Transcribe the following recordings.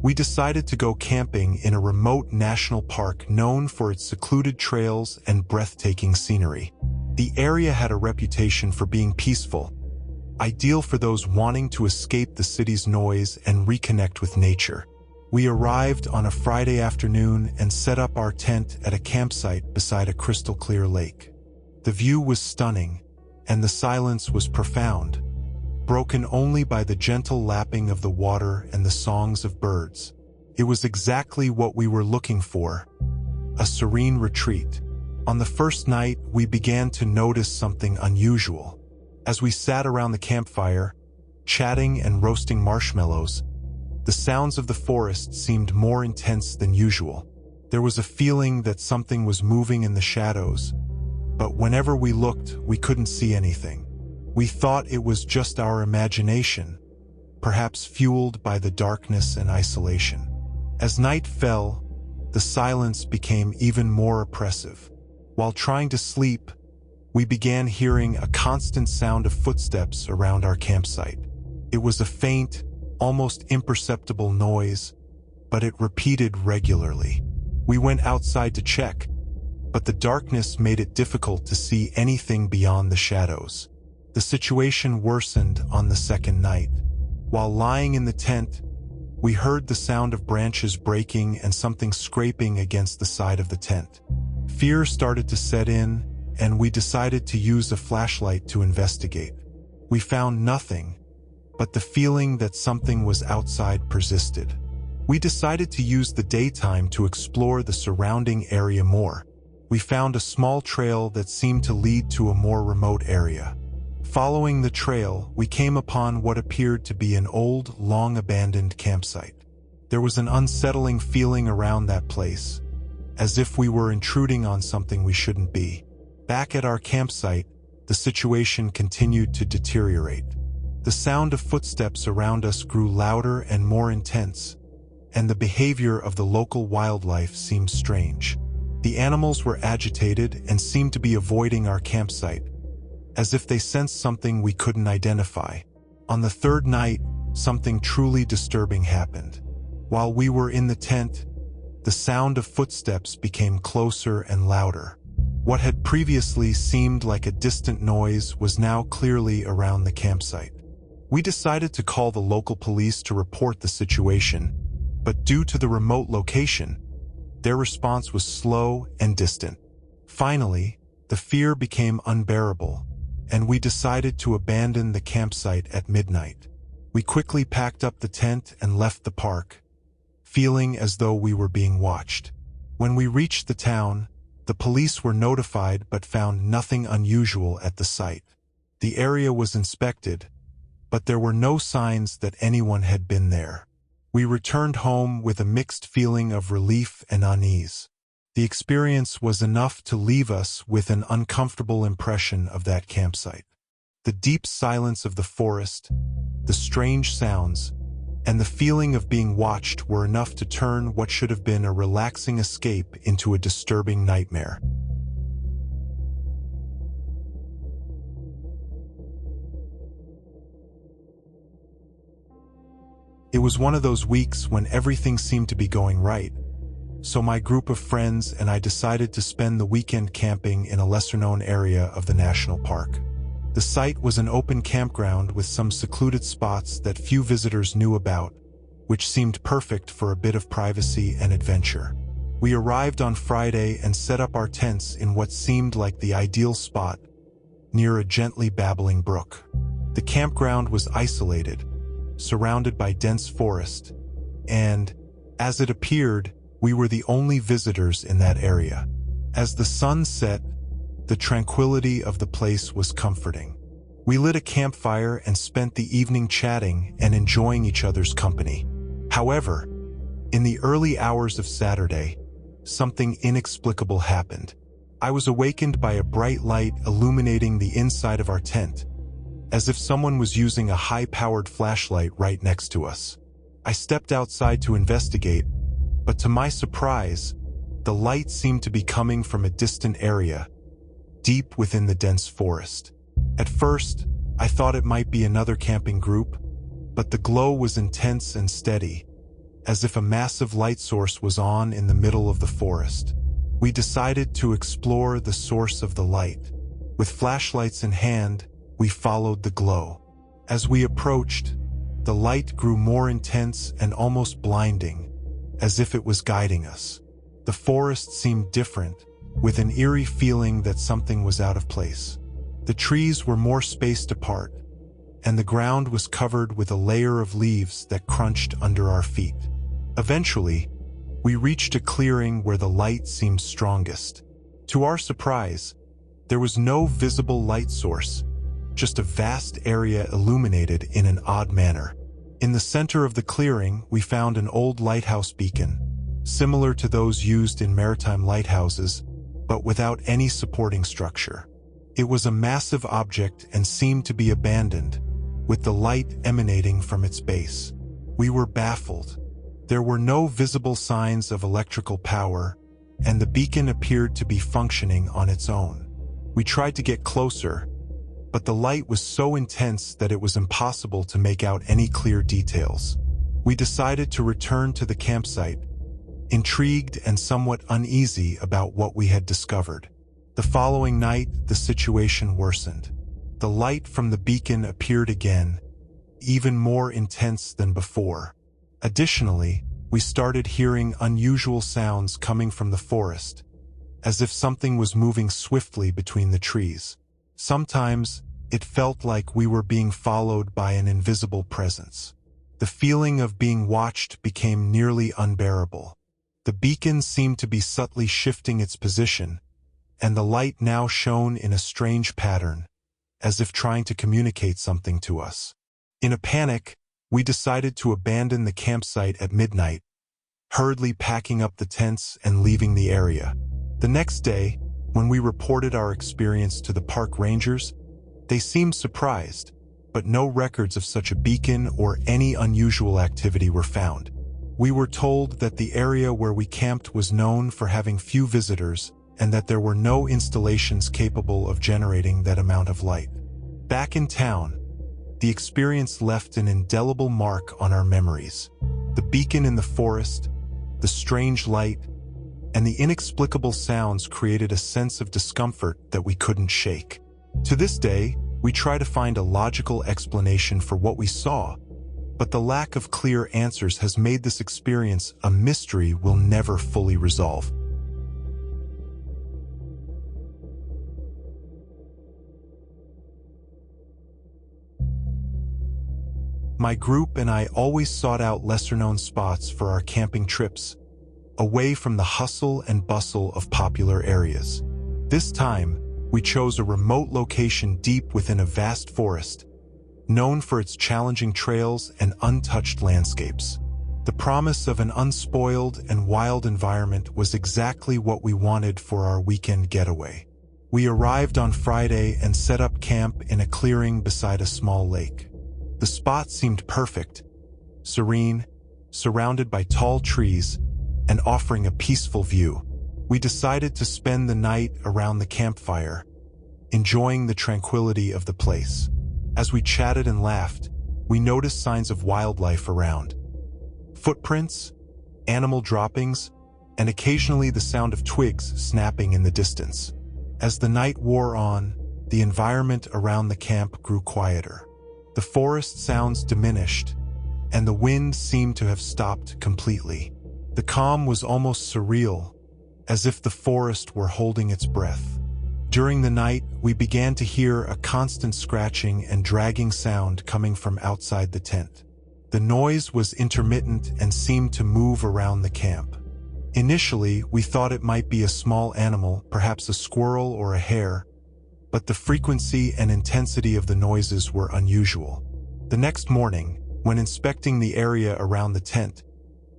We decided to go camping in a remote national park known for its secluded trails and breathtaking scenery. The area had a reputation for being peaceful, ideal for those wanting to escape the city's noise and reconnect with nature. We arrived on a Friday afternoon and set up our tent at a campsite beside a crystal-clear lake. The view was stunning, and the silence was profound, broken only by the gentle lapping of the water and the songs of birds. It was exactly what we were looking for, a serene retreat. On the first night, we began to notice something unusual. As we sat around the campfire, chatting and roasting marshmallows, the sounds of the forest seemed more intense than usual. There was a feeling that something was moving in the shadows, but whenever we looked, we couldn't see anything. We thought it was just our imagination, perhaps fueled by the darkness and isolation. As night fell, the silence became even more oppressive. While trying to sleep, we began hearing a constant sound of footsteps around our campsite. It was a faint, almost imperceptible noise, but it repeated regularly. We went outside to check, but the darkness made it difficult to see anything beyond the shadows. The situation worsened on the second night. While lying in the tent, we heard the sound of branches breaking and something scraping against the side of the tent. Fear started to set in, and we decided to use a flashlight to investigate. We found nothing, but the feeling that something was outside persisted. We decided to use the daytime to explore the surrounding area more. We found a small trail that seemed to lead to a more remote area. Following the trail, we came upon what appeared to be an old, long-abandoned campsite. There was an unsettling feeling around that place, as if we were intruding on something we shouldn't be. Back at our campsite, the situation continued to deteriorate. The sound of footsteps around us grew louder and more intense, and the behavior of the local wildlife seemed strange. The animals were agitated and seemed to be avoiding our campsite, as if they sensed something we couldn't identify. On the third night, something truly disturbing happened. While we were in the tent, the sound of footsteps became closer and louder. What had previously seemed like a distant noise was now clearly around the campsite. We decided to call the local police to report the situation, but due to the remote location, their response was slow and distant. Finally, the fear became unbearable, and we decided to abandon the campsite at midnight. We quickly packed up the tent and left the park, feeling as though we were being watched. When we reached the town, the police were notified but found nothing unusual at the site. The area was inspected, but there were no signs that anyone had been there. We returned home with a mixed feeling of relief and unease. The experience was enough to leave us with an uncomfortable impression of that campsite. The deep silence of the forest, the strange sounds, and the feeling of being watched were enough to turn what should have been a relaxing escape into a disturbing nightmare. It was one of those weeks when everything seemed to be going right, so my group of friends and I decided to spend the weekend camping in a lesser-known area of the national park. The site was an open campground with some secluded spots that few visitors knew about, which seemed perfect for a bit of privacy and adventure. We arrived on Friday and set up our tents in what seemed like the ideal spot, near a gently babbling brook. The campground was isolated, surrounded by dense forest, and, as it appeared, we were the only visitors in that area. As the sun set, the tranquility of the place was comforting. We lit a campfire and spent the evening chatting and enjoying each other's company. However, in the early hours of Saturday, something inexplicable happened. I was awakened by a bright light illuminating the inside of our tent, as if someone was using a high-powered flashlight right next to us. I stepped outside to investigate, but to my surprise, the light seemed to be coming from a distant area, deep within the dense forest. At first, I thought it might be another camping group, but the glow was intense and steady, as if a massive light source was on in the middle of the forest. We decided to explore the source of the light. With flashlights in hand, we followed the glow. As we approached, the light grew more intense and almost blinding, as if it was guiding us. The forest seemed different, with an eerie feeling that something was out of place. The trees were more spaced apart, and the ground was covered with a layer of leaves that crunched under our feet. Eventually, we reached a clearing where the light seemed strongest. To our surprise, there was no visible light source, just a vast area illuminated in an odd manner. In the center of the clearing, we found an old lighthouse beacon, similar to those used in maritime lighthouses, but without any supporting structure. It was a massive object and seemed to be abandoned, with the light emanating from its base. We were baffled. There were no visible signs of electrical power, and the beacon appeared to be functioning on its own. We tried to get closer, but the light was so intense that it was impossible to make out any clear details. We decided to return to the campsite, intrigued and somewhat uneasy about what we had discovered. The following night, the situation worsened. The light from the beacon appeared again, even more intense than before. Additionally, we started hearing unusual sounds coming from the forest, as if something was moving swiftly between the trees. Sometimes, it felt like we were being followed by an invisible presence. The feeling of being watched became nearly unbearable. The beacon seemed to be subtly shifting its position, and the light now shone in a strange pattern, as if trying to communicate something to us. In a panic, we decided to abandon the campsite at midnight, hurriedly packing up the tents and leaving the area. The next day, when we reported our experience to the park rangers, they seemed surprised, but no records of such a beacon or any unusual activity were found. We were told that the area where we camped was known for having few visitors and that there were no installations capable of generating that amount of light. Back in town, the experience left an indelible mark on our memories. The beacon in the forest, the strange light, and the inexplicable sounds created a sense of discomfort that we couldn't shake. To this day, we try to find a logical explanation for what we saw, but the lack of clear answers has made this experience a mystery we'll never fully resolve. My group and I always sought out lesser-known spots for our camping trips, away from the hustle and bustle of popular areas. This time, we chose a remote location deep within a vast forest, known for its challenging trails and untouched landscapes. The promise of an unspoiled and wild environment was exactly what we wanted for our weekend getaway. We arrived on Friday and set up camp in a clearing beside a small lake. The spot seemed perfect, serene, surrounded by tall trees, and offering a peaceful view. We decided to spend the night around the campfire, enjoying the tranquility of the place. As we chatted and laughed, we noticed signs of wildlife around. Footprints, animal droppings, and occasionally the sound of twigs snapping in the distance. As the night wore on, the environment around the camp grew quieter. The forest sounds diminished, and the wind seemed to have stopped completely. The calm was almost surreal, as if the forest were holding its breath. During the night, we began to hear a constant scratching and dragging sound coming from outside the tent. The noise was intermittent and seemed to move around the camp. Initially, we thought it might be a small animal, perhaps a squirrel or a hare, but the frequency and intensity of the noises were unusual. The next morning, when inspecting the area around the tent,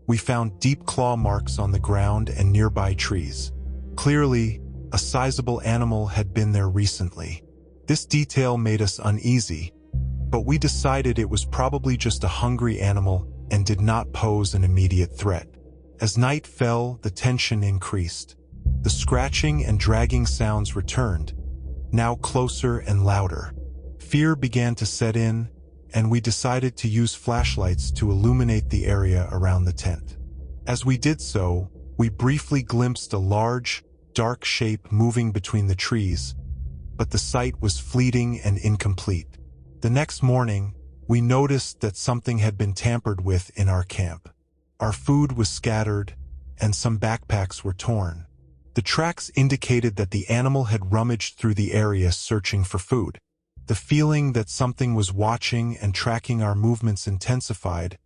we found deep claw marks on the ground and nearby trees. Clearly, a sizable animal had been there recently. This detail made us uneasy, but we decided it was probably just a hungry animal and did not pose an immediate threat. As night fell, the tension increased. The scratching and dragging sounds returned, now closer and louder. Fear began to set in, and we decided to use flashlights to illuminate the area around the tent. As we did so, we briefly glimpsed a large, dark shape moving between the trees, but the sight was fleeting and incomplete. The next morning, we noticed that something had been tampered with in our camp. Our food was scattered, and some backpacks were torn. The tracks indicated that the animal had rummaged through the area searching for food. The feeling that something was watching and tracking our movements intensified,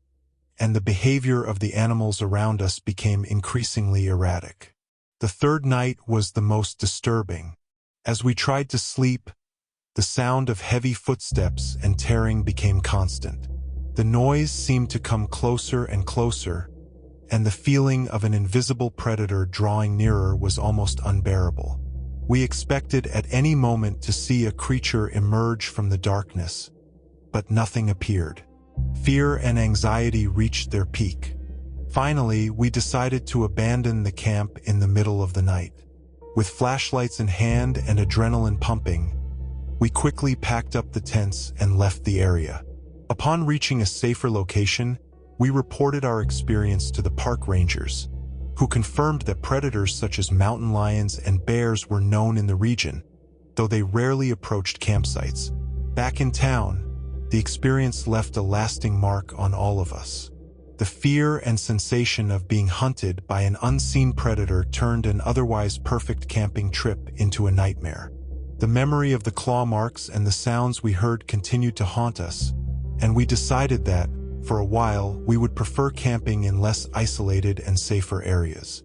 and the behavior of the animals around us became increasingly erratic. The third night was the most disturbing. As we tried to sleep, the sound of heavy footsteps and tearing became constant. The noise seemed to come closer and closer, and the feeling of an invisible predator drawing nearer was almost unbearable. We expected at any moment to see a creature emerge from the darkness, but nothing appeared. Fear and anxiety reached their peak. Finally, we decided to abandon the camp in the middle of the night. With flashlights in hand and adrenaline pumping, we quickly packed up the tents and left the area. Upon reaching a safer location, we reported our experience to the park rangers, who confirmed that predators such as mountain lions and bears were known in the region, though they rarely approached campsites. Back in town, the experience left a lasting mark on all of us. The fear and sensation of being hunted by an unseen predator turned an otherwise perfect camping trip into a nightmare. The memory of the claw marks and the sounds we heard continued to haunt us, and we decided that, for a while, we would prefer camping in less isolated and safer areas.